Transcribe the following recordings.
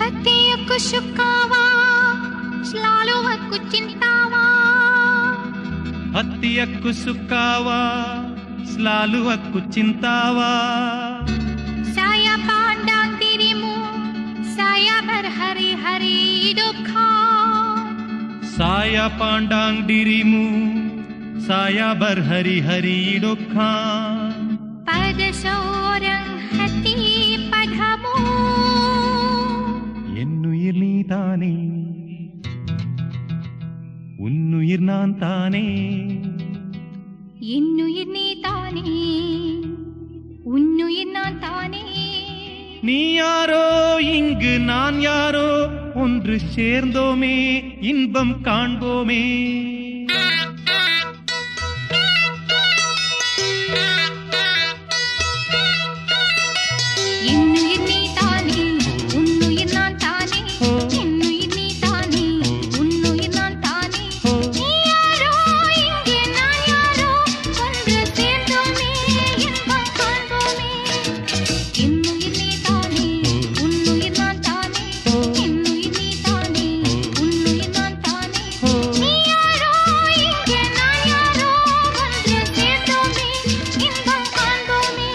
Hatiku sukawa, selalu aku cintawa. Hatiku sukawa, selalu aku cintawa. Saya pandang dirimu, saya berhari-hari duka. Saya pandang dirimu, saya berhari-hari duka. Pada seorang hati padamu. என்னுயிர் நீதானே, உன்னுயிர் நான் தானே. என்னுயிர் நீதானே, உன்னுயிர் நான் தானே. நீ யாரோ இங்கு நான் யாரோ, ஒன்று சேர்ந்தோமே இன்பம் காண்போமே. என்னுயிர் நீதானே, உன்னுயிர் நான் தானே. என்னுயிர் நீதானே, உன்னுயிர் நான் தானே. நீ யாரோ இங்கே நான் யாரோ, ஒன்று சேர்ந்தோமே இன்பம் காண்போமே. என்னுயிர் நீதானே, உன்னுயிர் நான் தானே. என்னுயிர் நீதானே, உன்னுயிர் நான் தானே. நீ யாரோ இங்கே நான் யாரோ, ஒன்று சேர்ந்தோமே இன்பம் காண்போமே.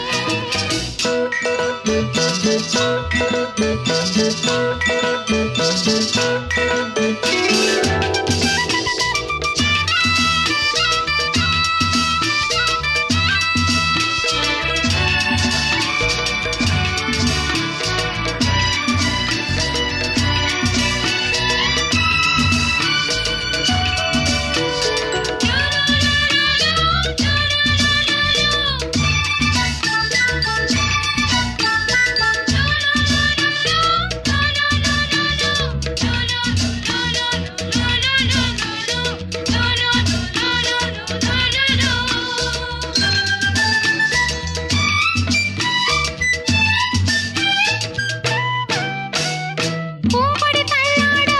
பூம்பொடி தள்ளாட,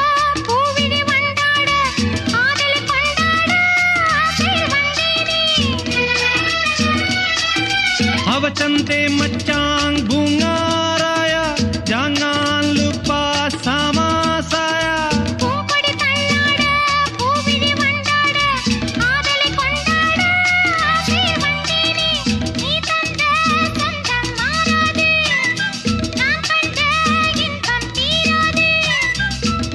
பூவிழி வண்டாட, ஆதலை கொண்டாட, ஆசையில் வந்தேனே. हव चंदे मचांग बुंगाराया, जांगान लुपा सामासाया. பூம்பொடி தள்ளாட, பூவிழி வண்டாட, ஆதலை கொண்டாட, ஆசையில் வந்தேனே. நீ தந்த சொந்தம் மாறாது, நான் கண்ட இன்பம் தீராது.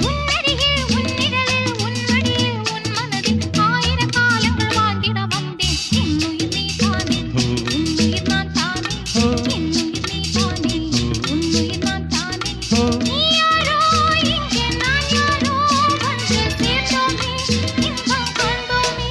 உன்னருகில், உன்னிடலில், உன் மடியில், உன் மனதில் ஆயிரம் காலங்கள் வாழ்ந்திட வந்தேன். என்னுயிர் நீதானே, உன்னுயிர் நான் தானே. என்னுயிர் நீதானே, உன்னுயிர் நான் தானே. நீ யாரோ இங்கே நான் யாரோ, ஒன்று சேர்ந்தோமே இன்பம் காண்போமே.